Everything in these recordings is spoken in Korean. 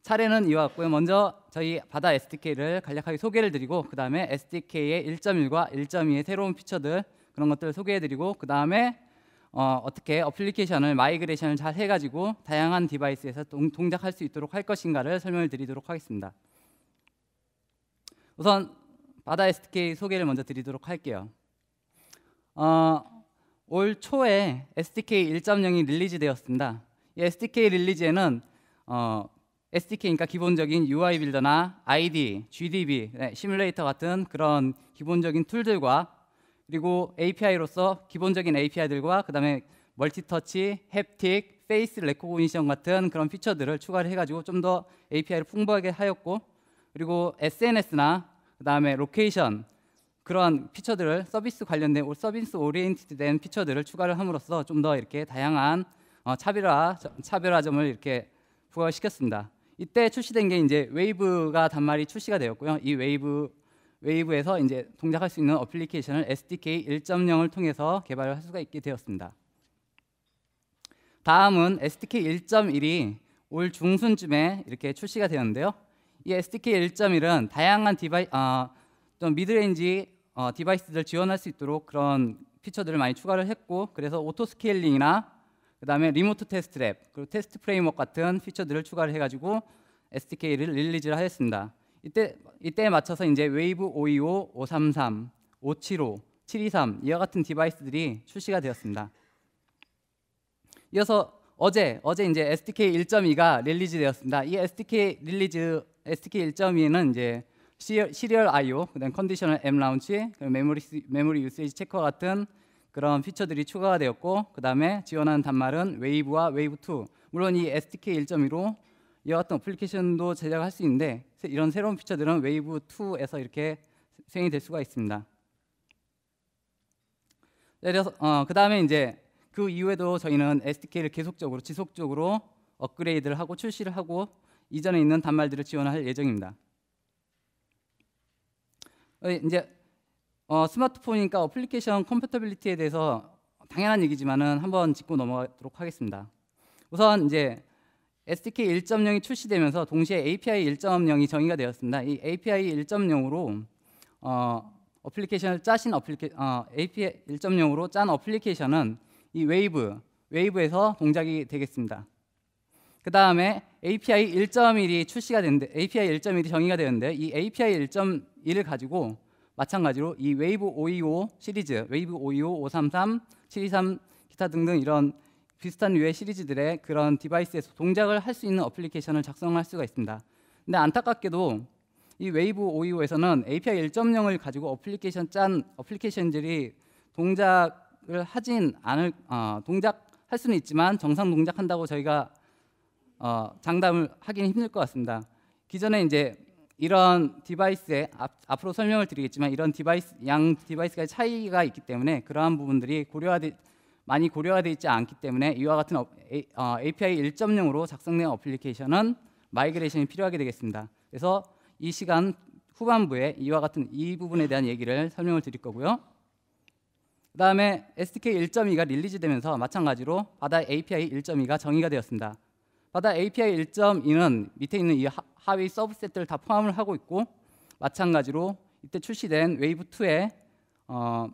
차례는 이와 같고요. 먼저 저희 바다 SDK를 간략하게 소개를 드리고 그 다음에 SDK의 1.1과 1.2의 새로운 피처들 그런 것들을 소개해드리고 그 다음에 어떻게 어플리케이션을 마이그레이션을 잘 해가지고 다양한 디바이스에서 동작할 수 있도록 할 것인가를 설명을 드리도록 하겠습니다. 우선 바다 SDK 소개를 먼저 드리도록 할게요. 올 초에 SDK 1.0이 릴리즈되었습니다. 이 SDK 릴리즈에는 SDK니까 기본적인 UI 빌더나 IDE, GDB, 시뮬레이터 같은 그런 기본적인 툴들과 그리고 API로서 기본적인 API들과 그 다음에 멀티터치, 햅틱, 페이스 레코그니션 같은 그런 피처들을 추가를 해가지고 좀 더 API를 풍부하게 하였고 그리고 SNS나 그 다음에 로케이션 그런 피처들을 서비스 관련된 서비스 오리엔티드 된 피처들을 추가를 함으로써 좀 더 이렇게 다양한 차별화점을 이렇게 부과시켰습니다. 이때 출시된 게 이제 웨이브가 단말이 출시가 되었고요. 이 웨이브에서 이제 동작할 수 있는 어플리케이션을 SDK 1.0을 통해서 개발을 할 수가 있게 되었습니다. 다음은 SDK 1.1이 올 중순쯤에 이렇게 출시가 되었는데요. 이 SDK 1.1은 다양한 좀 미드레인지 디바이스들 지원할 수 있도록 그런 피처들을 많이 추가를 했고 그래서 오토 스케일링이나 그 다음에 리모트 테스트 랩 그리고 테스트 프레임워크 같은 피처들을 추가를 해가지고 SDK를 릴리즈를 하였습니다. 이때에 맞춰서 이제 웨이브 525, 533, 575, 723 이와 같은 디바이스들이 출시가 되었습니다. 이어서 어제 이제 SDK 1.2가 릴리즈되었습니다. 이 SDK 1.2는 이제 시리얼 I/O, 그다음 컨디셔널 M 라운치, 메모리 유세이지 체커 같은 그런 피처들이 추가가 되었고 그 다음에 지원하는 단말은 웨이브와 웨이브 2. 물론 이 SDK 1.2로 이와 같은 어플리케이션도 제작할 수 있는데 이런 새로운 피처들은 웨이브 2에서 이렇게 수행이 될 수가 있습니다. 그래서 그 다음에 이제 그 이후에도 저희는 SDK를 지속적으로 업그레이드를 하고 출시를 하고 이전에 있는 단말들을 지원할 예정입니다. 이제 스마트폰이니까 어플리케이션 컴패터빌리티에 대해서 당연한 얘기지만은 한번 짚고 넘어가도록 하겠습니다. 우선 이제 SDK 1.0이 출시되면서 동시에 API 1.0이 정의가 되었습니다. 이 API 1.0으로 어플리케이션을 API 1.0으로 짠 어플리케이션은 이 웨이브에서 동작이 되겠습니다. 그 다음에 API 1.1이 출시가 되는데 API 1.1이 정의가 되는데 이 API 1.1을 가지고 마찬가지로 이 웨이브 525 시리즈, 웨이브 525, 533, 723 기타 등등 이런 비슷한 류의 시리즈들의 그런 디바이스에서 동작을 할 수 있는 어플리케이션을 작성할 수가 있습니다. 근데 안타깝게도 이 웨이브 525에서는 API 1.0을 가지고 어플리케이션들이 동작을 동작할 수는 있지만 정상 동작한다고 저희가 장담을 하기는 힘들 것 같습니다. 기존에 이제 이런 디바이스에 앞으로 설명을 드리겠지만 이런 양 디바이스가 차이가 있기 때문에 그러한 부분들이 많이 고려가 되어 있지 않기 때문에 이와 같은 API 1.0으로 작성된 어플리케이션은 마이그레이션이 필요하게 되겠습니다. 그래서 이 시간 후반부에 이와 같은 이 부분에 대한 얘기를 설명을 드릴 거고요. 그 다음에 SDK 1.2가 릴리즈되면서 마찬가지로 바다 API 1.2가 정의가 되었습니다. 바다 API 1.2는 밑에 있는 이 하위 서브셋들을 다 포함을 하고 있고 마찬가지로 이때 출시된 웨이브 2에서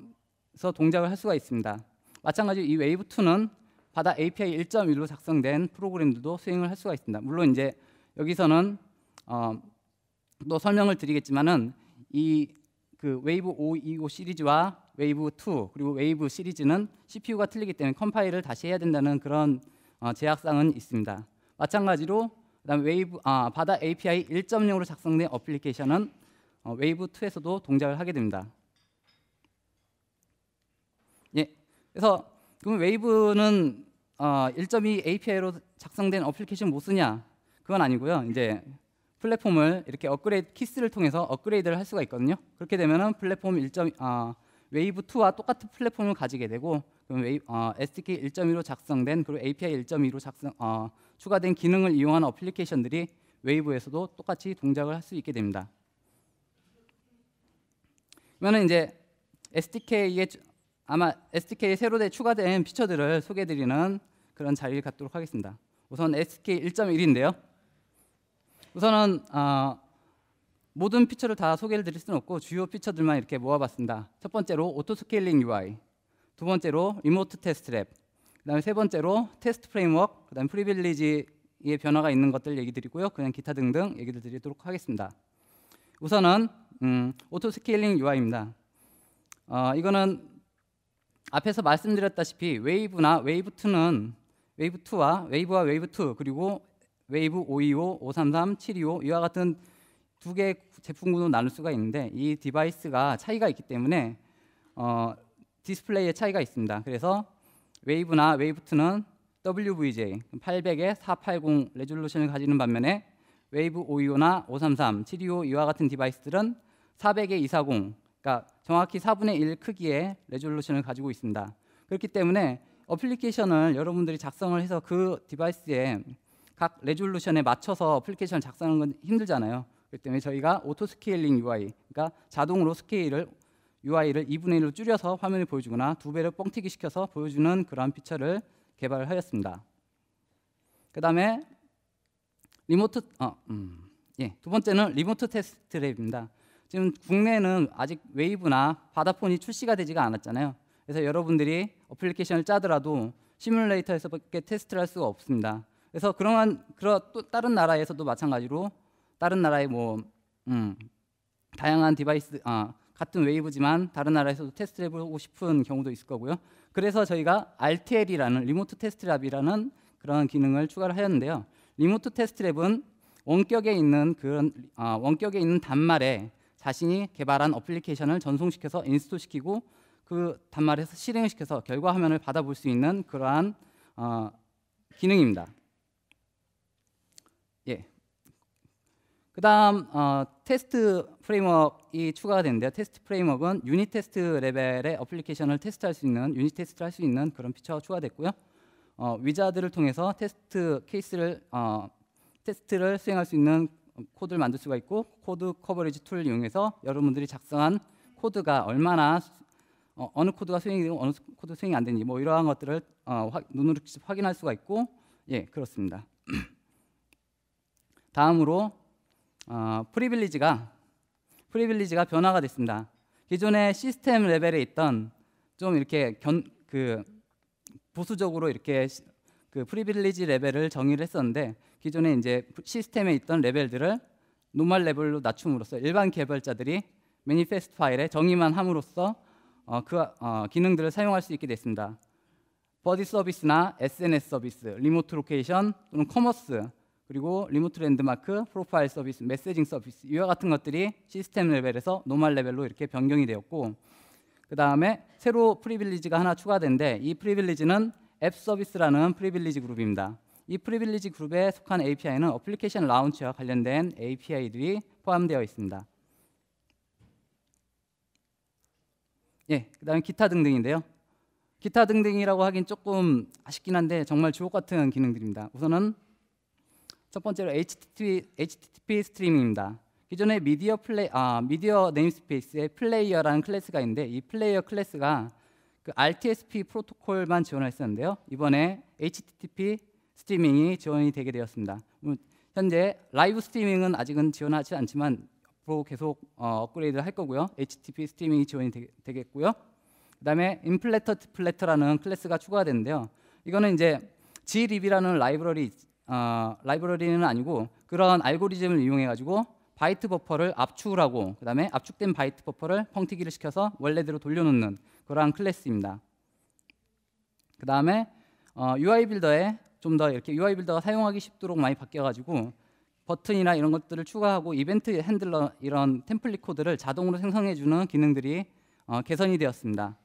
동작을 할 수가 있습니다. 마찬가지로 이 웨이브 2는 바다 API 1.1로 작성된 프로그램들도 수행을 할 수가 있습니다. 물론 이제 여기서는 또 설명을 드리겠지만은 이 그 웨이브 525 시리즈와 웨이브 2 그리고 웨이브 시리즈는 CPU가 틀리기 때문에 컴파일을 다시 해야 된다는 그런 제약사항은 있습니다. 마찬가지로 그다음에 바다 API 1.0으로 작성된 어플리케이션은 웨이브 2에서도 동작을 하게 됩니다. 예, 그래서 그럼 웨이브는 1.2 API로 작성된 어플리케이션 못 쓰냐? 그건 아니고요. 이제 플랫폼을 이렇게 키스를 통해서 업그레이드를 할 수가 있거든요. 그렇게 되면은 플랫폼 웨이브 2와 똑같은 플랫폼을 가지게 되고 그럼 SDK 1.2로 작성된 그리고 API 1.2로 추가된 기능을 이용하는 어플리케이션들이 웨이브에서도 똑같이 동작을 할 수 있게 됩니다. 그러면 이제 SDK에 새로 추가된 피처들을 소개해드리는 그런 자리를 갖도록 하겠습니다. 우선 SDK 1.1인데요. 우선은 모든 피처를 다 소개를 드릴 수는 없고 주요 피처들만 이렇게 모아봤습니다. 첫 번째로 오토 스케일링 UI, 두 번째로 리모트 테스트 랩, 그다음에 세 번째로 테스트 프레임워크, 그다음에 프리빌리지의 변화가 있는 것들 얘기 드리고요. 그냥 기타 등등 얘기를 드리도록 하겠습니다. 우선은 오토 스케일링 UI입니다. 이거는 앞에서 말씀드렸다시피 웨이브나 웨이브2는 웨이브2와 웨이브2 그리고 웨이브 525, 533, 725 이와 같은 두 개의 제품군으로 나눌 수가 있는데 이 디바이스가 차이가 있기 때문에 디스플레이에 차이가 있습니다. 그래서 웨이브나 웨이브2는 WVGA 800에 480 레졸루션을 가지는 반면에 웨이브 525나 533, 725 이와 같은 디바이스들은 400에 240, 그러니까 정확히 4분의 1 크기의 레졸루션을 가지고 있습니다. 그렇기 때문에 어플리케이션을 여러분들이 작성을 해서 그 디바이스에 각 레졸루션에 맞춰서 어플리케이션을 작성하는 건 힘들잖아요. 그렇기 때문에 저희가 오토 스케일링 UI, 그러니까 자동으로 스케일을 UI를 2분의 1로 줄여서 화면을 보여주거나 2배를 뻥튀기 시켜서 보여주는 그러한 피처를 개발하였습니다. 그 다음에 두 번째는 리모트 테스트 랩입니다. 지금 국내에는 아직 웨이브나 바다폰이 출시가 되지가 않았잖아요. 그래서 여러분들이 어플리케이션을 짜더라도 시뮬레이터에서밖에 테스트를 할 수가 없습니다. 그래서 또 다른 나라에서도 마찬가지로 다른 나라의 다양한 디바이스 같은 웨이브지만 다른 나라에서도 테스트를 해보고 싶은 경우도 있을 거고요. 그래서 저희가 RTL이라는 리모트 테스트 랩이라는 그런 기능을 추가를 하였는데요. 리모트 테스트 랩은 원격에 있는 단말에 자신이 개발한 어플리케이션을 전송시켜서 인스톨시키고 그 단말에서 실행을 시켜서 결과 화면을 받아볼 수 있는 그러한 기능입니다. 그다음 테스트 프레임워크가 추가가 되는데요. 테스트 프레임워크는 유닛 테스트 레벨의 어플리케이션을 테스트할 수 있는 유닛 테스트를 할 수 있는 그런 피처가 추가됐고요. 위자드를 통해서 테스트를 수행할 수 있는 코드를 만들 수가 있고 코드 커버리지 툴을 이용해서 여러분들이 작성한 코드가 얼마나 어느 코드가 수행이 되고 어느 코드 수행이 안 되는지 이러한 것들을 눈으로 직접 확인할 수가 있고 그렇습니다. 다음으로 프리빌리지가 변화가 됐습니다. 기존의 시스템 레벨에 있던 좀 이렇게 보수적으로 이렇게 그 프리빌리지 레벨을 정의를 했었는데 기존에 이제 시스템에 있던 레벨들을 노멀 레벨로 낮춤으로써 일반 개발자들이 매니페스트 파일에 정의만 함으로써 기능들을 사용할 수 있게 됐습니다. 버디 서비스나 SNS 서비스, 리모트 로케이션 또는 커머스 그리고 리모트 랜드마크, 프로파일 서비스, 메시징 서비스 이와 같은 것들이 시스템 레벨에서 노멀 레벨로 이렇게 변경이 되었고 그 다음에 새로 프리빌리지가 하나 추가된데 이 프리빌리지는 앱 서비스라는 프리빌리지 그룹입니다. 이 프리빌리지 그룹에 속한 API는 어플리케이션 라운치와 관련된 API들이 포함되어 있습니다. 그 다음에 기타 등등인데요. 기타 등등이라고 하긴 조금 아쉽긴 한데 정말 주옥 같은 기능들입니다. 우선은 첫 번째로 HTTP 스트리밍입니다. 기존의 미디어 네임스페이스에 플레이어라는 클래스가 있는데 이 플레이어 클래스가 그 RTSP 프로토콜만 지원을 했었는데요. 이번에 HTTP 스트리밍이 지원이 되게 되었습니다. 현재 라이브 스트리밍은 아직은 지원하지 않지만 앞으로 계속 업그레이드를 할 거고요. HTTP 스트리밍이 지원이 되겠고요. 그다음에 플래터라는 클래스가 추가되는데요. 이거는 이제 glib이라는 라이브러리는 아니고 그런 알고리즘을 이용해 가지고 바이트 버퍼를 압축을 하고 그다음에 압축된 바이트 버퍼를 펑튀기를 시켜서 원래대로 돌려놓는 그러한 클래스입니다. 그다음에 UI 빌더에 좀 더 이렇게 UI 빌더가 사용하기 쉽도록 많이 바뀌어 가지고 버튼이나 이런 것들을 추가하고 이벤트 핸들러 이런 템플릿 코드를 자동으로 생성해 주는 기능들이 개선이 되었습니다.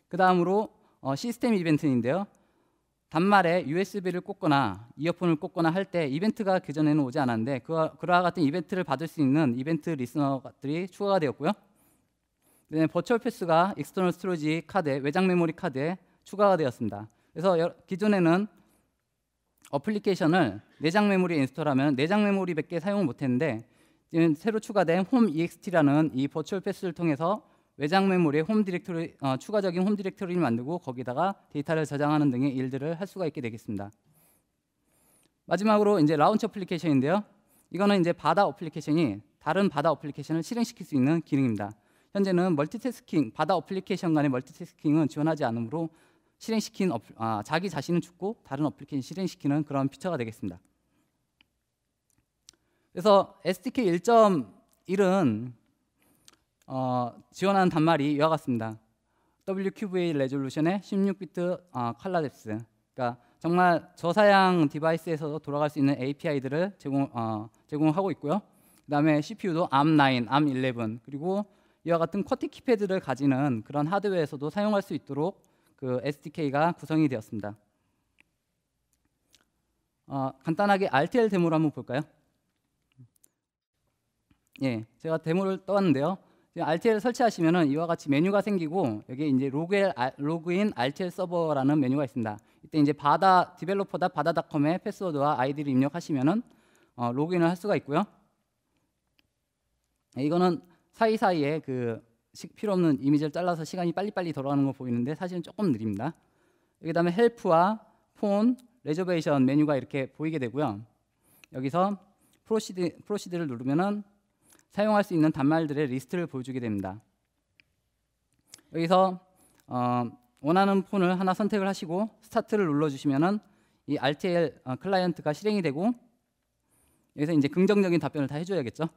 그다음으로 시스템 이벤트인데요. 단말에 USB를 꽂거나 이어폰을 꽂거나 할 때 이벤트가 그전에는 오지 않았는데 그와 같은 이벤트를 받을 수 있는 이벤트 리스너들이 추가가 되었고요. 네, 버추얼 패스가 익스터널 스토리지 카드에 외장 메모리 카드에 추가가 되었습니다. 그래서 기존에는 어플리케이션을 내장 메모리에 인스톨하면 내장 메모리밖에 사용을 못했는데 지금 새로 추가된 홈 EXT라는 이 버추얼 패스를 통해서 외장 메모리에 추가적인 홈 디렉토리를 만들고 거기다가 데이터를 저장하는 등의 일들을 할 수가 있게 되겠습니다. 마지막으로 이제 라운치 어플리케이션인데요. 이거는 이제 바다 어플리케이션이 다른 바다 어플리케이션을 실행시킬 수 있는 기능입니다. 현재는 멀티태스킹, 바다 어플리케이션 간의 멀티태스킹은 지원하지 않으므로 실행시킨 자기 자신은 죽고 다른 어플리케이션 실행시키는 그런 피처가 되겠습니다. 그래서 SDK 1.1은 지원하는 단말이 이와 같습니다. WQVA 레졸루션의 16비트 컬러 뎁스. 그러니까 정말 저사양 디바이스에서도 돌아갈 수 있는 API들을 제공하고 있고요. 그다음에 CPU도 ARM9, ARM11 그리고 이와 같은 쿼티 키패드를 가지는 그런 하드웨어에서도 사용할 수 있도록 그 SDK가 구성이 되었습니다. 간단하게 RTL 데모를 한번 볼까요? 예, 제가 데모를 떠왔는데요. RTL 설치하시면은 이와 같이 메뉴가 생기고 여기 이제 로그인 RTL 서버라는 메뉴가 있습니다. 이때 이제 디벨로퍼다 바다닷컴의 패스워드와 아이디를 입력하시면은 로그인을 할 수가 있고요. 이거는 사이사이에 그 필요 없는 이미지를 잘라서 시간이 빨리빨리 돌아가는 거 보이는데 사실은 조금 느립니다. 그다음에 헬프와 폰, 레저베이션 메뉴가 이렇게 보이게 되고요. 여기서 프로시드를 누르면은 사용할 수 있는 단말들의 리스트를 보여주게 됩니다. 여기서 원하는 폰을 하나 선택을 하시고 스타트를 눌러주시면은 이 RTL 클라이언트가 실행이 되고 여기서 이제 긍정적인 답변을 다 해줘야겠죠.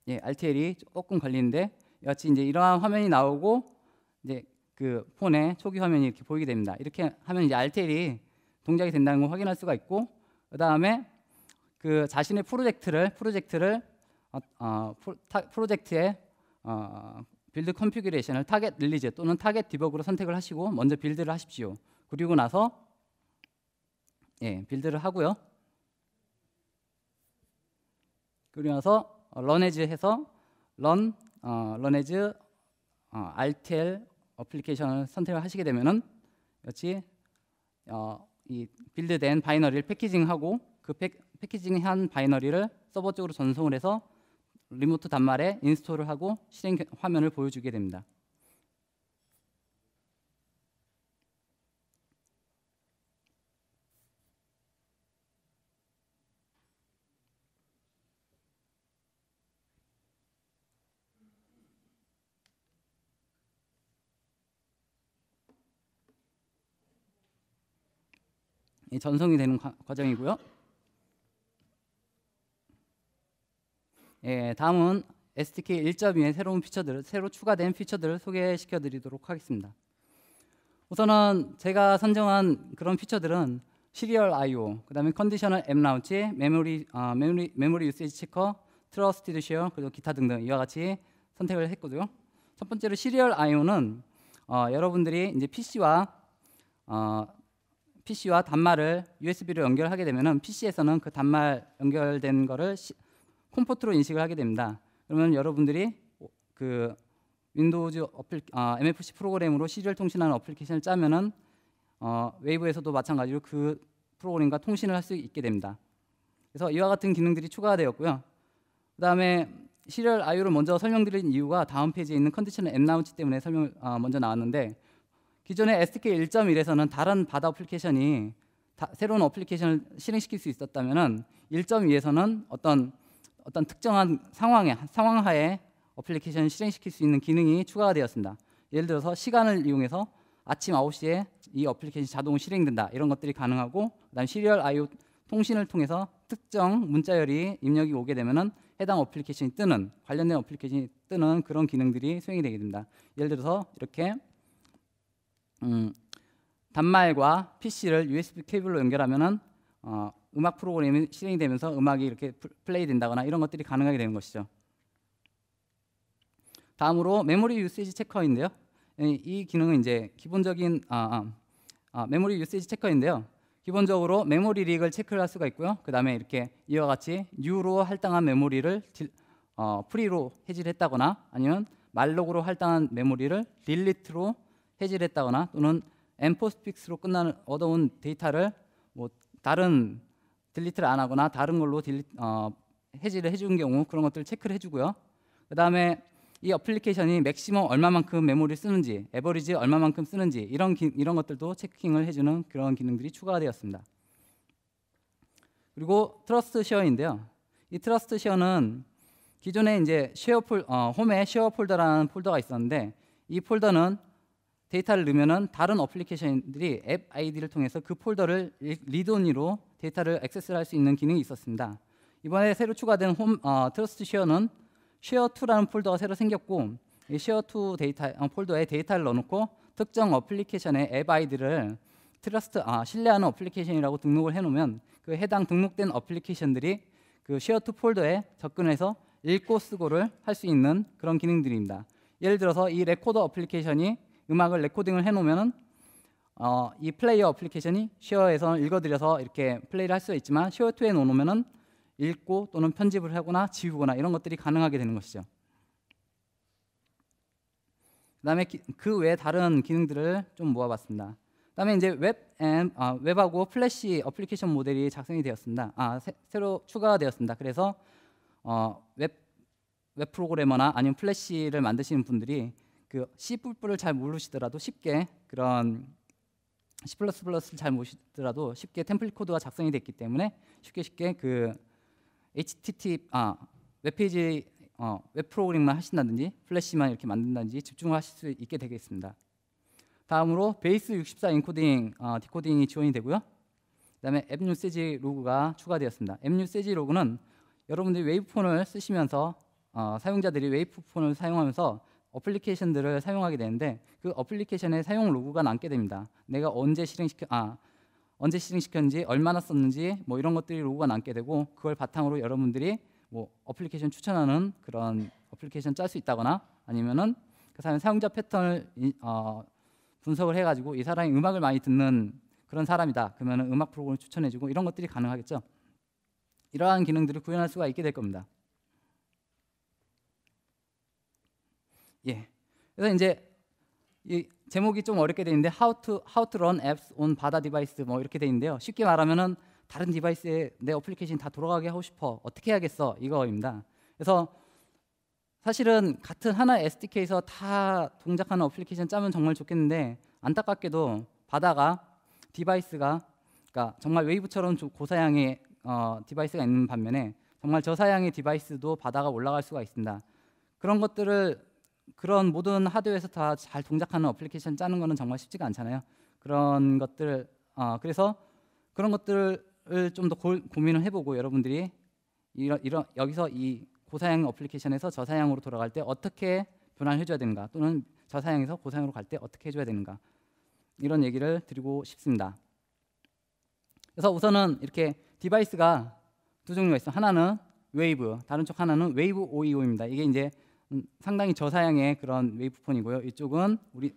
예, RTL이 조금 걸리는데 같이 이제 이러한 화면이 나오고 이제 그 폰의 초기 화면이 이렇게 보이게 됩니다. 이렇게 하면 이제 RTL이 동작이 된다는 걸 확인할 수가 있고 그다음에 그 자신의 프로젝트의 빌드 컨피규레이션을 타겟 릴리즈 또는 타겟 디버그로 선택을 하시고 먼저 빌드를 하십시오. 그리고 나서 빌드를 하고요. 그리고 나서 run as 해서 run as RTL 어플리케이션을 선택을 하시게 되면은 역시 이 빌드된 바이너리를 패키징하고 그 패키징한 바이너리를 서버 쪽으로 전송을 해서 리모트 단말에 인스톨을 하고 실행 화면을 보여주게 됩니다. 이 전송이 되는 과정이고요. 다음은 SDK 1.2의 새로운 피처들, 새로 추가된 피처들을 소개시켜 드리도록 하겠습니다. 우선은 제가 선정한 그런 피처들은 시리얼 I/O, 그다음에 컨디셔널 앱 라운치, 메모리 유세이지 체커, 트러스티드 쉐어, 그리고 기타 등등 이와 같이 선택을 했거든요. 첫 번째로 시리얼 I/O는 여러분들이 이제 PC와 단말을 USB로 연결하게 되면은 PC에서는 그 단말 연결된 거를 컴포트로 인식을 하게 됩니다. 그러면 여러분들이 그 윈도우즈 MFC 프로그램으로 시리얼 통신하는 어플리케이션을 짜면은 웨이브에서도 마찬가지로 그 프로그램과 통신을 할 수 있게 됩니다. 그래서 이와 같은 기능들이 추가가 되었고요. 그다음에 시리얼 I/O를 먼저 설명드린 이유가 다음 페이지에 있는 컨디셔널 앱 라운치 때문에 먼저 나왔는데 기존의 SDK 1.1에서는 다른 바다 어플리케이션이 새로운 어플리케이션을 실행시킬 수 있었다면은 1.2에서는 어떤 특정한 상황하에 어플리케이션을 실행시킬 수 있는 기능이 추가가 되었습니다. 예를 들어서 시간을 이용해서 아침 9시에 이 어플리케이션이 자동 실행된다 이런 것들이 가능하고 그다음 시리얼 I/O 통신을 통해서 특정 문자열이 입력이 오게 되면은 해당 어플리케이션이 뜨는 관련된 어플리케이션이 뜨는 그런 기능들이 수행이 되게 됩니다. 예를 들어서 이렇게 단말과 PC를 USB 케이블로 연결하면은 음악 프로그램이 실행이 되면서 음악이 이렇게 플레이 된다거나 이런 것들이 가능하게 되는 것이죠. 다음으로 메모리 유세이지 체커인데요. 이 기능은 이제 기본적인 메모리 유세이지 체커인데요. 기본적으로 메모리 릭을 체크를 할 수가 있고요. 그 다음에 이렇게 이와 같이 new로 할당한 메모리를 프리로 해지를 했다거나 아니면 말록으로 할당한 메모리를 delete로 해지를 했다거나 또는 mpostfix로 얻어온 데이터를 뭐 다른 딜리트를 안 하거나 다른 걸로 해지를 해준 경우 그런 것들을 체크를 해주고요. 그 다음에 이 어플리케이션이 맥시멈 얼마만큼 메모리 쓰는지, 에버리지 얼마만큼 쓰는지 이런 것들도 체킹을 해주는 그런 기능들이 추가가 되었습니다. 그리고 트러스트 쉐어인데요. 이 트러스트 쉐어는 기존에 이제 홈에 쉐어 폴더라는 폴더가 있었는데 이 폴더는 데이터를 넣으면은 다른 어플리케이션들이 앱 아이디를 통해서 그 폴더를 리드온리로 데이터를 액세스할 수 있는 기능이 있었습니다. 이번에 새로 추가된 트러스트 쉐어는 쉐어2라는 폴더가 새로 생겼고 이 쉐어2 데이터 폴더에 데이터를 넣어놓고 특정 어플리케이션의 앱 아이디를 신뢰하는 어플리케이션이라고 등록을 해놓으면 그 해당 등록된 어플리케이션들이 그 쉐어2 폴더에 접근해서 읽고 쓰고를 할 수 있는 그런 기능들입니다. 예를 들어서 이 레코더 어플리케이션이 음악을 레코딩을 해놓으면은 이 플레이어 어플리케이션이 쉐어에서 읽어드려서 이렇게 플레이를 할 수가 있지만 쉐어2에 놓으면은 읽고 또는 편집을 하거나 지우거나 이런 것들이 가능하게 되는 것이죠. 그다음에 그 외에 다른 기능들을 좀 모아봤습니다. 그다음에 이제 웹하고 플래시 어플리케이션 모델이 작성이 되었습니다. 새로 추가가 되었습니다. 그래서 웹 프로그래머나 아니면 플래시를 만드시는 분들이 그 C++를 잘 모르시더라도 쉽게 그런 C++를 잘 모르시더라도 쉽게 템플릿 코드가 작성이 됐기 때문에 쉽게 그 HTTP 웹페이지 웹 프로그램만 하신다든지 플래시만 이렇게 만든다든지 집중을 하실 수 있게 되겠습니다. 다음으로 베이스 64 인코딩 디코딩이 지원이 되고요. 그다음에 앱 유세지 로그가 추가되었습니다. 앱 유세지 로그는 여러분들이 웨이브폰을 쓰시면서 사용자들이 웨이브폰을 사용하면서 어플리케이션들을 사용하게 되는데 그 어플리케이션의 사용 로그가 남게 됩니다. 내가 언제 실행시켰는지 얼마나 썼는지 뭐 이런 것들이 로그가 남게 되고 그걸 바탕으로 여러분들이 뭐 어플리케이션 추천하는 그런 어플리케이션 짤 수 있다거나 아니면은 그 사용자 패턴을 분석을 해가지고 이 사람이 음악을 많이 듣는 그런 사람이다. 그러면 음악 프로그램을 추천해주고 이런 것들이 가능하겠죠. 이러한 기능들을 구현할 수가 있게 될 겁니다. 예. 그래서 이제 이 제목이 좀 어렵게 돼 있는데 How to run apps on 바다 디바이스 뭐 이렇게 돼 있는데요. 쉽게 말하면은 다른 디바이스에 내 어플리케이션이 다 돌아가게 하고 싶어. 어떻게 해야겠어? 이거입니다. 그래서 사실은 같은 하나의 SDK에서 다 동작하는 어플리케이션 짜면 정말 좋겠는데 안타깝게도 바다가 디바이스가 그러니까 정말 웨이브처럼 고사양의 디바이스가 있는 반면에 정말 저사양의 디바이스도 바다가 올라갈 수가 있습니다. 그런 모든 하드웨어에서 다 잘 동작하는 어플리케이션 짜는 거는 정말 쉽지가 않잖아요. 그런 것들 그래서 그런 것들을 좀 더 고민을 해보고 여러분들이 여기서 이 고사양 어플리케이션에서 저사양으로 돌아갈 때 어떻게 변환을 해줘야 되는가 또는 저사양에서 고사양으로 갈 때 어떻게 해줘야 되는가 이런 얘기를 드리고 싶습니다. 그래서 우선은 이렇게 디바이스가 두 종류가 있어요. 하나는 웨이브, 다른 쪽 하나는 웨이브 OEO입니다. 이게 이제 상당히 저사양의 그런 웨이브폰이고요. 이쪽은 우리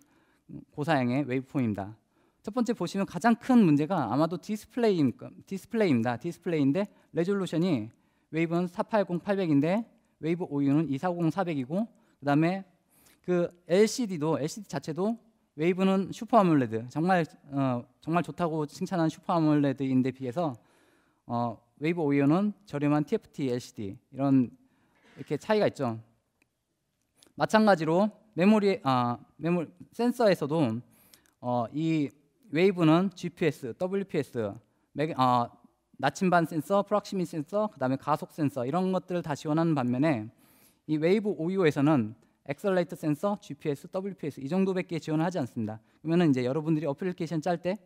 고사양의 웨이브폰입니다. 첫 번째 보시면 가장 큰 문제가 아마도 디스플레이입니다. 디스플레이인데 레졸루션이 웨이브는 480-800인데 웨이브 OU는 240-400이고 그다음에 그 LCD 자체도 웨이브는 슈퍼 아몰레드 정말 좋다고 칭찬한 슈퍼 아몰레드인데 비해서 웨이브 OU는 저렴한 TFT LCD 이렇게 차이가 있죠. 마찬가지로 메모리 센서에서도 이 웨이브는 GPS, WPS, 나침반 센서, 프락시미 센서, 그다음에 가속 센서 이런 것들을 다 지원하는 반면에 이 웨이브 OU에서는 엑셀레이터 센서, GPS, WPS 이 정도밖에 지원을 하지 않습니다. 그러면은 이제 여러분들이 어플리케이션 짤 때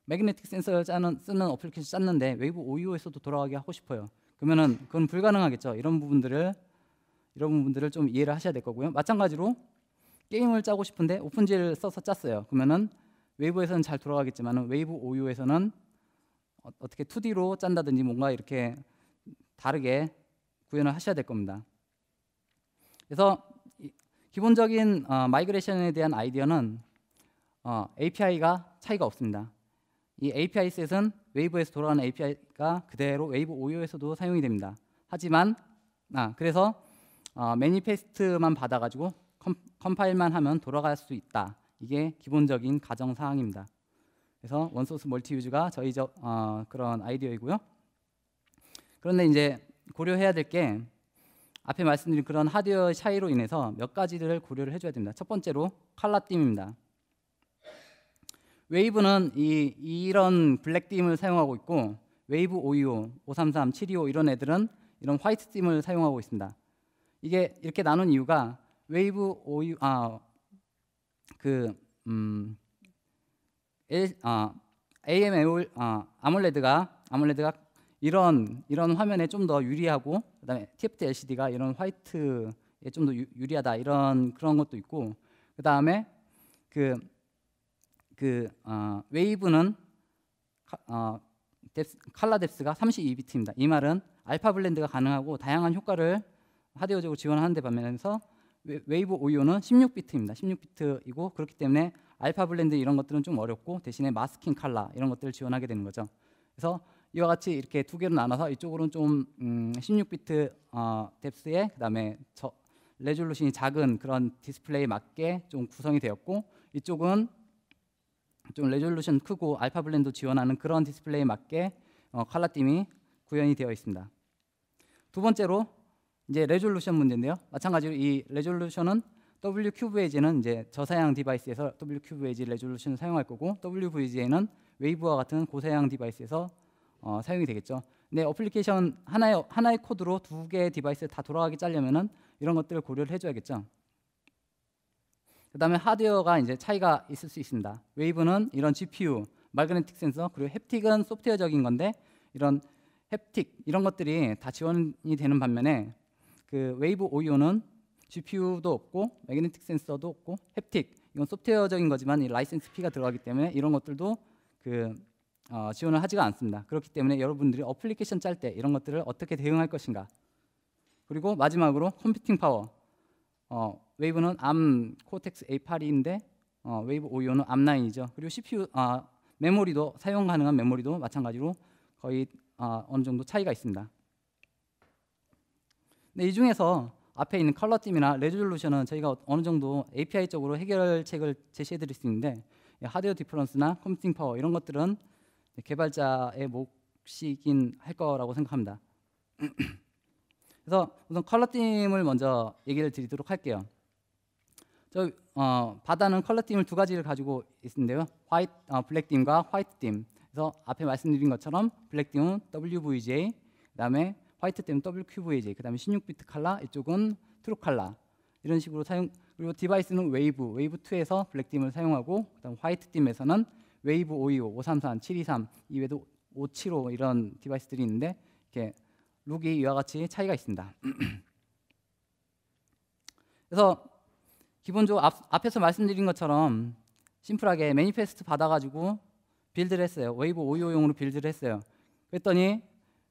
매그네틱 센서를 쓰는 어플리케이션 짰는데 웨이브 OU에서도 돌아가게 하고 싶어요. 그러면은 그건 불가능하겠죠. 이런 부분들을 좀 이해를 하셔야 될 거고요. 마찬가지로 게임을 짜고 싶은데 오픈GL 써서 짰어요. 그러면은 웨이브에서는 잘 돌아가겠지만 웨이브 OU에서는 어떻게 2D로 짠다든지 뭔가 이렇게 다르게 구현을 하셔야 될 겁니다. 그래서 기본적인 마이그레이션에 대한 아이디어는 API가 차이가 없습니다. 이 API 셋은 웨이브에서 돌아가는 API가 그대로 웨이브 OU에서도 사용이 됩니다. 하지만 그래서 매니페스트만 받아가지고 컴파일만 하면 돌아갈 수 있다. 이게 기본적인 가정 사항입니다. 그래서 원소스 멀티 유즈가 그런 아이디어이고요. 그런데 이제 고려해야 될 게 앞에 말씀드린 그런 하드웨어 차이로 인해서 몇 가지를 고려를 해줘야 됩니다. 첫 번째로 컬러 띠입니다. 웨이브는 이런 블랙 띠을 사용하고 있고 웨이브 525, 533, 725 이런 애들은 이런 화이트 띠을 사용하고 있습니다. 이게 이렇게 나눈 이유가 웨이브 525 아몰레드가 이런 화면에 좀 더 유리하고 그다음에 TFT LCD가 이런 화이트에 좀 더 유리하다 이런 그런 것도 있고 그다음에 웨이브는 컬러 뎁스가 32비트입니다. 이 말은 알파 블렌드가 가능하고 다양한 효과를 하드웨어적으로 지원하는 데 반면에서 웨이브 525는 16비트입니다. 16비트이고 그렇기 때문에 알파 블렌드 이런 것들은 좀 어렵고 대신에 마스킹 컬러 이런 것들을 지원하게 되는 거죠. 그래서 이와 같이 이렇게 두 개로 나눠서 이쪽으로는 좀 16비트 뎁스에 그다음에 레졸루션이 작은 그런 디스플레이에 맞게 좀 구성이 되었고 이쪽은 좀 레졸루션 크고 알파 블렌드 지원하는 그런 디스플레이에 맞게 컬러 띠이 구현이 되어 있습니다. 두 번째로 이제 레졸루션 문제인데요. 마찬가지로 이 레졸루션은 WQVGA는 이제 저사양 디바이스에서 WQVGA 레졸루션을 사용할 거고 WVGA는 웨이브와 같은 고사양 디바이스에서 사용이 되겠죠. 근데 어플리케이션 하나의 코드로 두 개의 디바이스 다 돌아가게 짜려면은 이런 것들을 고려를 해줘야겠죠. 그다음에 하드웨어가 이제 차이가 있을 수 있습니다. 웨이브는 이런 GPU, 마그네틱 센서 그리고 햅틱은 소프트웨어적인 건데 이런 햅틱 이런 것들이 다 지원이 되는 반면에 그 웨이브 525는 GPU도 없고 매그네틱 센서도 없고 햅틱 이건 소프트웨어적인 거지만 이 라이센스 피가 들어가기 때문에 이런 것들도 지원을 하지가 않습니다. 그렇기 때문에 여러분들이 어플리케이션 짤 때 이런 것들을 어떻게 대응할 것인가. 그리고 마지막으로 컴퓨팅 파워. 웨이브는 ARM 코텍스 A8인데 웨이브 525는 ARM9이죠. 그리고 CPU 메모리도 사용 가능한 메모리도 마찬가지로 거의 어느 정도 차이가 있습니다. 근데 이 중에서 앞에 있는 컬러 띠이나 레졸루션은 저희가 어느 정도 API적으로 해결책을 제시해 드릴 수 있는데 하드웨어 디퍼런스나 컴퓨팅 파워 이런 것들은 개발자의 몫이긴 할 거라고 생각합니다. 그래서 우선 컬러 띠을 먼저 얘기를 드리도록 할게요. 바다는 컬러 띠을 두 가지를 가지고 있는데요. 블랙 띠과 화이트 띠. 그래서 앞에 말씀드린 것처럼 블랙 띠은 WVGA, 그다음에 화이트 띠는 WQVGA, 그다음에 16비트 컬러, 이쪽은 트루 컬러 이런 식으로 사용. 그리고 디바이스는 웨이브 2에서 블랙 띠을 사용하고, 그다음 화이트 띠에서는 웨이브 525, 533, 723 이외에도 575 이런 디바이스들이 있는데 이렇게 룩이 이와 같이 차이가 있습니다. 그래서 기본적으로 앞에서 말씀드린 것처럼 심플하게 매니페스트 받아가지고 빌드를 했어요. 웨이브 525용으로 빌드를 했어요. 그랬더니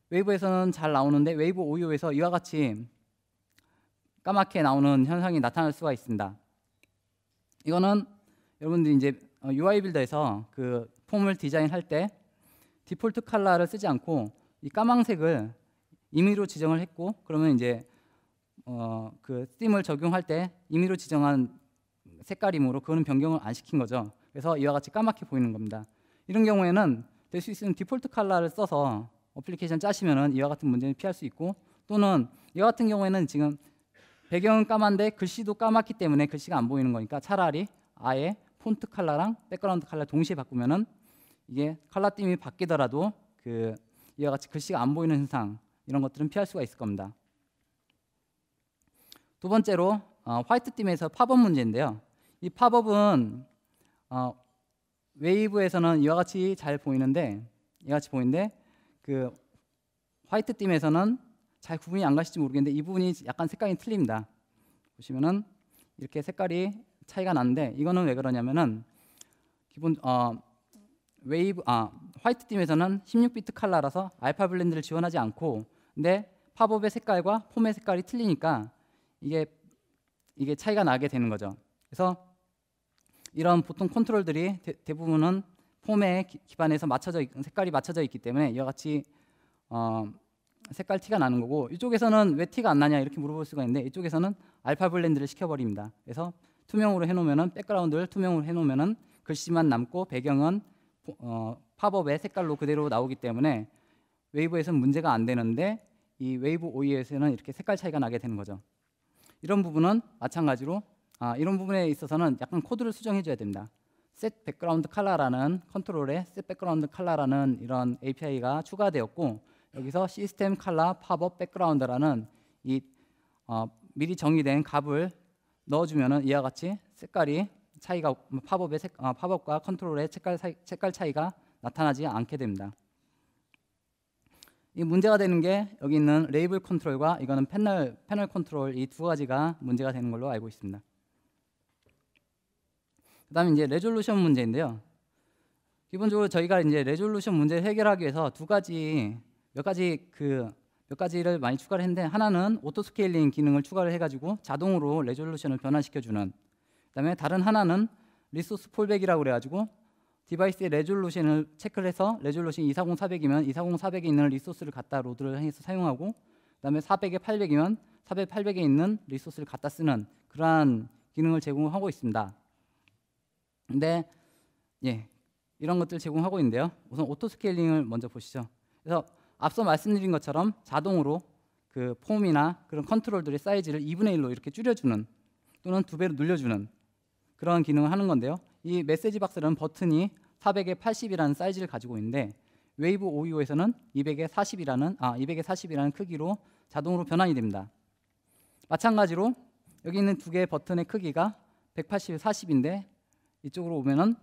웨이브에서는 잘 나오는데 웨이브 525에서 이와 같이 까맣게 나오는 현상이 나타날 수가 있습니다. 이거는 여러분들이 이제 UI 빌더에서 그 폼을 디자인할 때 디폴트 컬러를 쓰지 않고 이 까만색을 임의로 지정을 했고, 그러면 이제 그 띠을 적용할 때 임의로 지정한 색깔이므로 그거는 변경을 안 시킨 거죠. 그래서 이와 같이 까맣게 보이는 겁니다. 이런 경우에는 될 수 있으면 디폴트 컬러를 써서 어플리케이션 짜시면은 이와 같은 문제는 피할 수 있고, 또는 이와 같은 경우에는 지금 배경은 까만데 글씨도 까맣기 때문에 글씨가 안 보이는 거니까 차라리 아예 폰트 컬러랑 백그라운드 컬러 동시에 바꾸면은 이게 컬러 띠이 바뀌더라도 이와 같이 글씨가 안 보이는 현상 이런 것들은 피할 수가 있을 겁니다. 두 번째로 화이트 띠에서 팝업 문제인데요. 이 팝업은 웨이브에서는 이와 같이 잘 보이는데 그 화이트 띠에서는 잘 구분이 안 가실지 모르겠는데 이 부분이 약간 색깔이 틀립니다. 보시면은 이렇게 색깔이 차이가 나는데 이거는 왜 그러냐면은 기본 화이트 띠에서는 16비트 컬러라서 알파 블렌드를 지원하지 않고, 근데 팝업의 색깔과 폼의 색깔이 틀리니까 이게 차이가 나게 되는 거죠. 그래서 이런 보통 컨트롤들이 대부분은 폼에 기반해서 색깔이 맞춰져 있기 때문에 이와 같이 색깔 티가 나는 거고, 이쪽에서는 왜 티가 안 나냐 이렇게 물어볼 수가 있는데 이쪽에서는 알파 블렌드를 시켜버립니다. 그래서 투명으로 해놓으면은 백그라운드를 투명으로 해놓으면은 글씨만 남고 배경은 팝업의 색깔로 그대로 나오기 때문에 웨이브에서는 문제가 안 되는데 이 웨이브 OU에서는 이렇게 색깔 차이가 나게 되는 거죠. 이런 부분은 마찬가지로 이런 부분에 있어서는 약간 코드를 수정해 줘야 됩니다. set background color라는 컨트롤에 set background color라는 이런 API가 추가되었고, 여기서 system color pop-up background라는 이 미리 정의된 값을 넣어주면은 이와 같이 색깔이 차이가 팝업과 컨트롤의 색깔 차이가 나타나지 않게 됩니다. 이 문제가 되는 게 여기 있는 레이블 컨트롤과 이거는 패널 컨트롤 이 두 가지가 문제가 되는 걸로 알고 있습니다. 그다음에 이제 레졸루션 문제인데요. 기본적으로 저희가 이제 레졸루션 문제를 해결하기 위해서 몇 가지를 많이 추가를 했는데, 하나는 오토 스케일링 기능을 추가를 해가지고 자동으로 레졸루션을 변환시켜주는, 그다음에 다른 하나는 리소스 폴백이라고 그래가지고 디바이스의 레졸루션을 체크를 해서 레졸루션 240-400이면 240-400에 있는 리소스를 갖다 로드를 해서 사용하고, 그다음에 400에 800이면 400, 800에 있는 리소스를 갖다 쓰는 그러한 기능을 제공하고 있습니다. 근데 이런 것들 제공하고 있는데요. 우선 오토 스케일링을 먼저 보시죠. 그래서 앞서 말씀드린 것처럼 자동으로 그 폼이나 그런 컨트롤들의 사이즈를 2분의 1로 이렇게 줄여주는 또는 2배로 늘려주는 그런 기능을 하는 건데요. 이 메시지 박스는 버튼이 400에 80이라는 사이즈를 가지고 있는데, 웨이브 OU에서는 200에 40이라는 크기로 자동으로 변환이 됩니다. 마찬가지로 여기 있는 두 개의 버튼의 크기가 180에 40인데 이쪽으로 오면은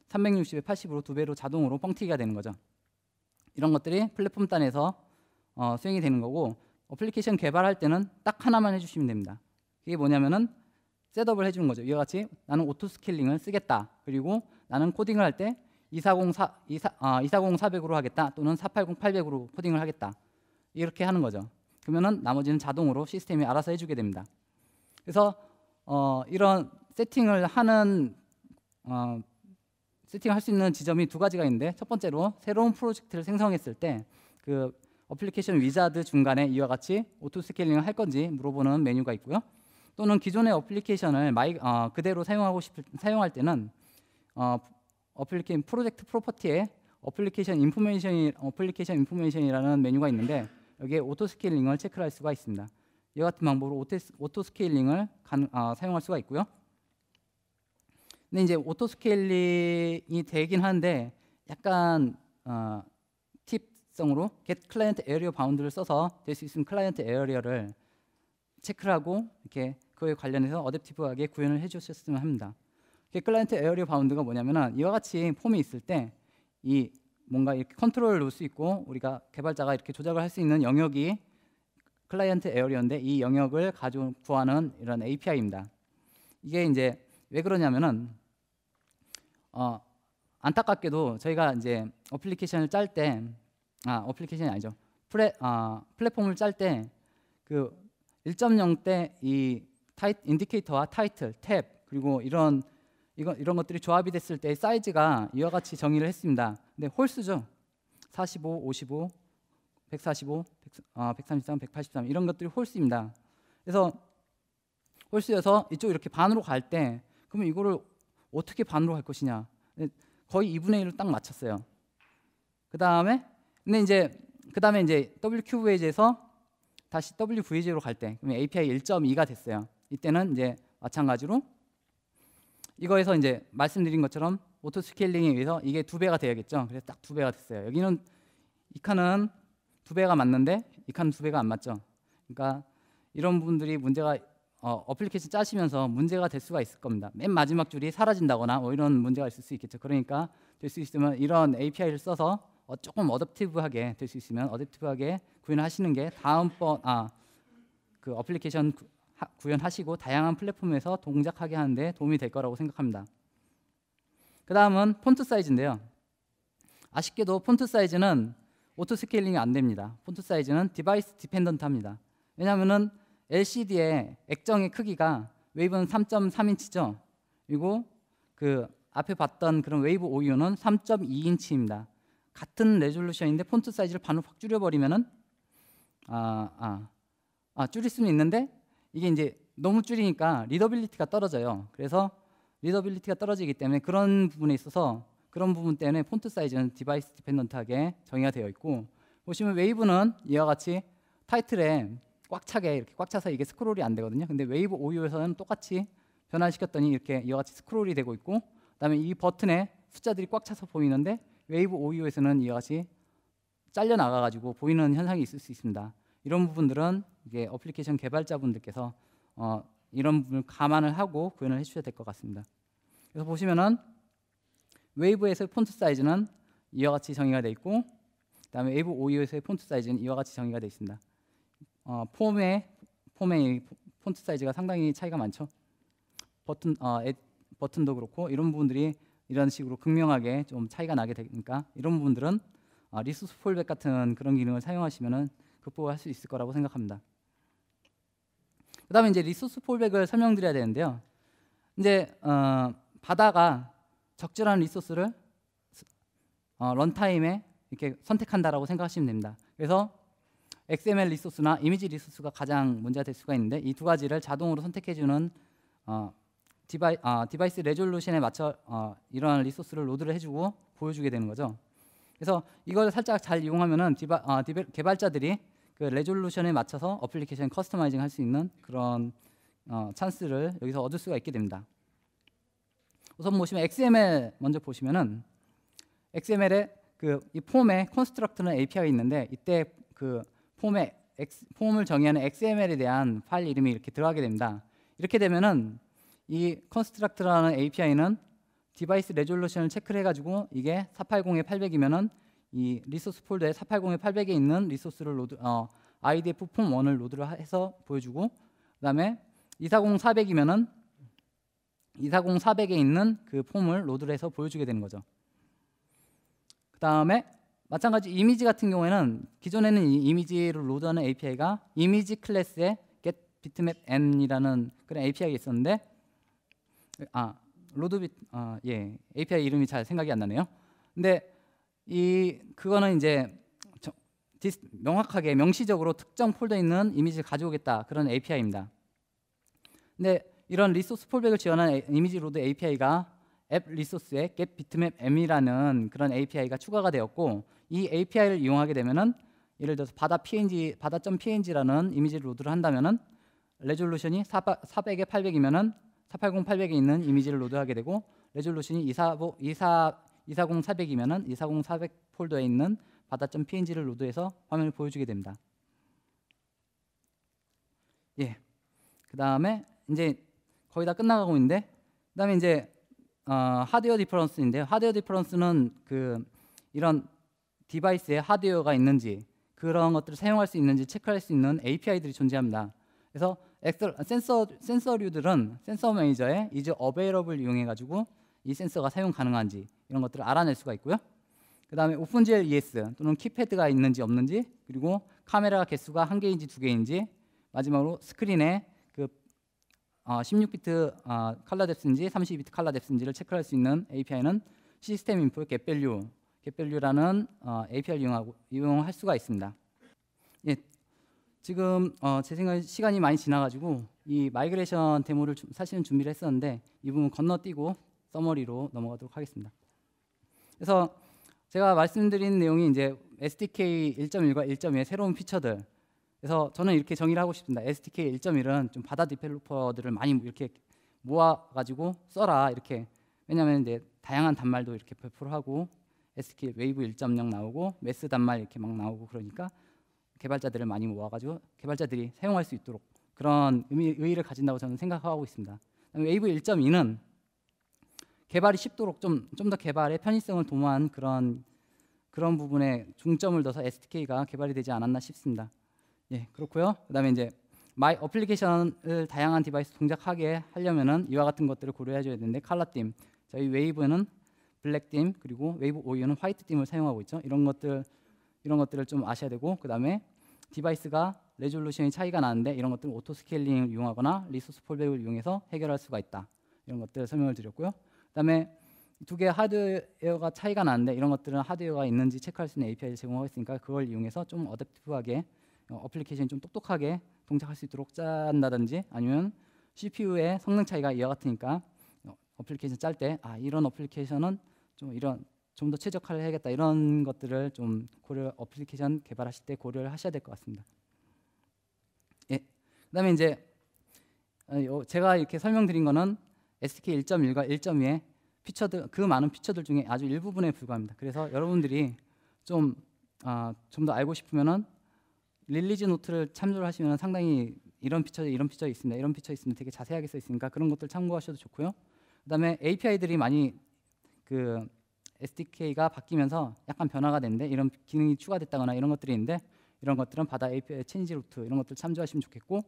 360에 80으로 2배로 자동으로 뻥튀기가 되는 거죠. 이런 것들이 플랫폼 단에서 수행이 되는 거고, 어플리케이션 개발할 때는 딱 하나만 해주시면 됩니다. 이게 뭐냐면은 셋업을 해주는 거죠. 이와 같이 나는 오토 스케일링을 쓰겠다. 그리고 나는 코딩을 할 때 240-400으로 하겠다. 또는 480-800으로 코딩을 하겠다. 이렇게 하는 거죠. 그러면은 나머지는 자동으로 시스템이 알아서 해주게 됩니다. 그래서 이런 세팅을 할 수 있는 지점이 두 가지가 있는데, 첫 번째로 새로운 프로젝트를 생성했을 때 그 어플리케이션 위자드 중간에 이와 같이 오토 스케일링을 할 건지 물어보는 메뉴가 있고요. 또는 기존의 어플리케이션을 그대로 사용할 때는 어플리케이션 프로젝트 프로퍼티에 어플리케이션 인포메이션이라는 메뉴가 있는데, 여기에 오토 스케일링을 체크를 할 수가 있습니다. 이와 같은 방법으로 오토 스케일링을 사용할 수가 있고요. 근데 이제 오토 스케일링이 되긴 하는데 약간 팁성으로 get client area bound를 써서 될 수 있는 클라이언트 에어리어를 체크를 하고 이렇게 그에 관련해서 어댑티브하게 구현을 해주셨으면 합니다. 클라이언트 에어리어 바운드가 뭐냐면은 이와 같이 폼이 있을 때 이 뭔가 이렇게 컨트롤을 놓을 수 있고 우리가 개발자가 이렇게 조작을 할 수 있는 영역이 클라이언트 에어리어인데, 이 영역을 구하는 이런 API입니다. 이게 이제 왜 그러냐면은 안타깝게도 저희가 이제 어플리케이션을 짤 때 어플리케이션이 아니죠. 플랫폼을 짤 때 그 1.0 때 이 인디케이터와 타이틀, 탭 그리고 이런 것들이 조합이 됐을 때 사이즈가 이와 같이 정의를 했습니다. 근데 홀수죠. 45, 55, 145, 133, 183 이런 것들이 홀수입니다. 그래서 홀수여서 이쪽 이렇게 반으로 갈 때 그러면 이거를 어떻게 반으로 갈 것이냐? 거의 2분의 1로 딱 맞췄어요. 그다음에 이제 WQVH에서 다시 WVH로 갈 때 그러면 API 1.2가 됐어요. 이때는 이제 마찬가지로 이거에서 이제 말씀드린 것처럼 오토 스케일링에 의해서 이게 2배가 돼야겠죠. 그래서 딱 2배가 됐어요. 여기는 이 칸은 2배가 맞는데 이 칸은 2배가 안 맞죠. 그러니까 이런 부분들이 문제가 어플리케이션 짜시면서 문제가 될 수가 있을 겁니다. 맨 마지막 줄이 사라진다거나 이런 문제가 있을 수 있겠죠. 그러니까 될 수 있으면 이런 API를 써서 조금 어댑티브하게 될 수 있으면 어댑티브하게 구현하시는 게 다음번 그 어플리케이션 구현하시고 다양한 플랫폼에서 동작하게 하는데 도움이 될 거라고 생각합니다. 그 다음은 폰트 사이즈인데요. 아쉽게도 폰트 사이즈는 오토 스케일링이 안 됩니다. 폰트 사이즈는 디바이스 디펜던트합니다. 왜냐하면은 LCD의 액정의 크기가 웨이브는 3.3인치죠. 그리고 그 앞에 봤던 그런 웨이브 OU는 3.2인치입니다. 같은 레졸루션인데 폰트 사이즈를 반으로 확 줄여버리면은 줄일 수는 있는데 이게 이제 너무 줄이니까 리더빌리티가 떨어져요. 그래서 리더빌리티가 떨어지기 때문에 그런 부분에 있어서 그런 부분 때문에 폰트 사이즈는 디바이스 디펜던트하게 정의가 되어 있고, 보시면 웨이브는 이와 같이 타이틀에 꽉 차게 이렇게 꽉 차서 이게 스크롤이 안 되거든요. 근데 웨이브 OU에서는 똑같이 변환시켰더니 이렇게 이와 같이 스크롤이 되고 있고, 그다음에 이 버튼에 숫자들이 꽉 차서 보이는데 웨이브 OU에서는 이와 같이 잘려 나가가지고 보이는 현상이 있을 수 있습니다. 이런 부분들은 이게 어플리케이션 개발자분들께서 이런 부분을 감안을 하고 구현을 해주셔야 될 것 같습니다. 그래서 보시면은 웨이브에서의 폰트 사이즈는 이와 같이 정의가 되어 있고, 그다음에 웨이브 OU에서의 폰트 사이즈는 이와 같이 정의가 되어 있습니다. 폼의 폰트 사이즈가 상당히 차이가 많죠. 버튼도 그렇고 이런 부분들이 이런 식으로 극명하게 좀 차이가 나게 되니까 이런 부분들은 리소스 폴백 같은 그런 기능을 사용하시면은 극복할 수 있을 거라고 생각합니다. 그다음에 이제 리소스 폴백을 설명드려야 되는데요. 이제 바다가 적절한 리소스를 런타임에 이렇게 선택한다라고 생각하시면 됩니다. 그래서 XML 리소스나 이미지 리소스가 가장 문제가 될 수가 있는데 이 두 가지를 자동으로 선택해주는 디바이스 레졸루션에 맞춰 이러한 리소스를 로드를 해주고 보여주게 되는 거죠. 그래서 이걸 살짝 잘 이용하면은 개발자들이 그 레졸루션에 맞춰서 어플리케이션 커스터마이징 할 수 있는 그런 찬스를 여기서 얻을 수가 있게 됩니다. 우선 보시면 XML 먼저 보시면은 XML에 이 폼에 컨스트럭트는 API가 있는데 이때 그 폼을 정의하는 XML에 대한 파일 이름이 이렇게 들어가게 됩니다. 이렇게 되면은 이 컨스트럭트라는 API는 디바이스 레졸루션을 체크를 해가지고 이게 480에 800이면은 이 리소스 폴더에 480에 800에 있는 리소스를 IDF 폼 1을 로드를 해서 보여주고, 그다음에 240 400이면은 240 400에 있는 그 폼을 로드를 해서 보여주게 되는 거죠. 그다음에 마찬가지 이미지 같은 경우에는 기존에는 이 이미지를 로드하는 API가 이미지 클래스에 get bitmap n이라는 그런 API가 있었는데 API 이름이 잘 생각이 안 나네요. 근데 그거는 이제 명확하게 명시적으로 특정 폴더에 있는 이미지를 가져오겠다 그런 API입니다. 근데 이런 리소스 폴백을 지원하는 이미지 로드 API가 앱 리소스에 get bitmap m이라는 그런 API가 추가가 되었고, 이 API를 이용하게 되면은 예를 들어서 바다.png라는 이미지를 로드를 한다면은 레졸루션이 400에 800이면은 480 800에 있는 이미지를 로드하게 되고, 레졸루션이 240 400이면은 240 400 폴더에 있는 바다.png를 로드해서 화면을 보여주게 됩니다. 예. 그다음에 이제 거의 다 끝나가고 있는데, 그다음에 이제 하드웨어 디퍼런스인데요. 하드웨어 디퍼런스는 이런 디바이스에 하드웨어가 있는지 그런 것들을 사용할 수 있는지 체크할 수 있는 API들이 존재합니다. 그래서 센서류들은 센서 매니저에 is available 이용해 가지고 이 센서가 사용 가능한지 이런 것들을 알아낼 수가 있고요. 그다음에 오픈GL ES 또는 키패드가 있는지 없는지, 그리고 카메라 개수가 1개인지 2개인지, 마지막으로 스크린에 16비트 컬러 뎁스인지 32비트 컬러 뎁스인지를 체크할 수 있는 API는 시스템 인풋 getValue라는 API를 이용할 수가 있습니다. 예, 지금 제 생각에 시간이 많이 지나가지고 이 마이그레이션 데모를 사실은 준비를 했었는데 이 부분 건너뛰고 서머리로 넘어가도록 하겠습니다. 그래서 제가 말씀드린 내용이 이제 SDK 1.1과 1.2의 새로운 피처들. 그래서 저는 이렇게 정의를 하고 싶습니다. SDK 1.1은 좀 바다 디벨로퍼들을 많이 이렇게 모아가지고 써라 이렇게. 왜냐하면 이제 다양한 단말도 이렇게 배포를 하고 SDK 웨이브 1.0 나오고 메스 단말 이렇게 막 나오고 그러니까 개발자들을 많이 모아가지고 개발자들이 사용할 수 있도록 그런 의의를 가진다고 저는 생각하고 있습니다. 웨이브 1.2는 개발이 쉽도록 좀 더 개발의 편의성을 도모한 그런 부분에 중점을 둬서 SDK가 개발이 되지 않았나 싶습니다. 예, 그렇고요. 그다음에 이제 마이 어플리케이션을 다양한 디바이스 동작하게 하려면은 이와 같은 것들을 고려해줘야 되는데, 컬러 띠, 저희 웨이브는 블랙 띠, 그리고 웨이브 OU는 화이트 띠을 사용하고 있죠. 이런 것들을 좀 아셔야 되고, 그다음에 디바이스가 레졸루션이 차이가 나는데 이런 것들은 오토 스케일링을 이용하거나 리소스 폴백을 이용해서 해결할 수가 있다. 이런 것들을 설명을 드렸고요. 그다음에 두 개의 하드웨어가 차이가 나는데 이런 것들은 하드웨어가 있는지 체크할 수 있는 API를 제공하고 있으니까 그걸 이용해서 좀 어댑티브하게 어플리케이션이 좀 똑똑하게 동작할 수 있도록 짠다든지, 아니면 CPU의 성능 차이가 이와 같으니까 어플리케이션 짤 때 이런 어플리케이션은 좀 더 최적화를 해야겠다, 이런 것들을 좀 어플리케이션 개발하실 때 고려를 하셔야 될 것 같습니다. 예. 그다음에 이제 제가 이렇게 설명드린 거는 SDK 1.1과 1.2의 피처들, 그 많은 피처들 중에 아주 일부분에 불과합니다. 그래서 여러분들이 좀 더 알고 싶으면은 릴리즈 노트를 참조를 하시면 상당히 이런 피처 있습니다. 이런 피처 있습니다. 되게 자세하게 써 있으니까 그런 것들 참고하셔도 좋고요. 그다음에 API들이 많이 그 SDK가 바뀌면서 약간 변화가 됐는데 이런 기능이 추가됐다거나 이런 것들이 있는데 이런 것들은 바다 API 체인지 루트 이런 것들 참조하시면 좋겠고,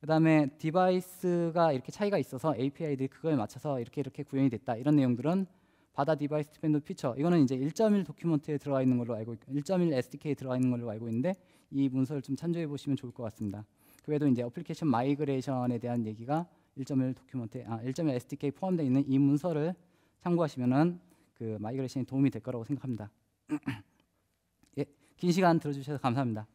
그다음에 디바이스가 이렇게 차이가 있어서 API들이 그거에 맞춰서 이렇게 구현이 됐다 이런 내용들은 바다 디바이스 디펜드 피처, 이거는 이제 1.1 도큐먼트에 들어가 있는 걸로 알고 있고 1.1 SDK에 들어가 있는 걸로 알고 있는데 이 문서를 좀 참조해 보시면 좋을 것 같습니다. 그 외에도 이제 어플리케이션 마이그레이션에 대한 얘기가 1.1 도큐먼트에 1.1 SDK에 포함되어 있는 이 문서를 참고하시면은 그 마이그레이션에 도움이 될 거라고 생각합니다. 예, 긴 시간 들어주셔서 감사합니다.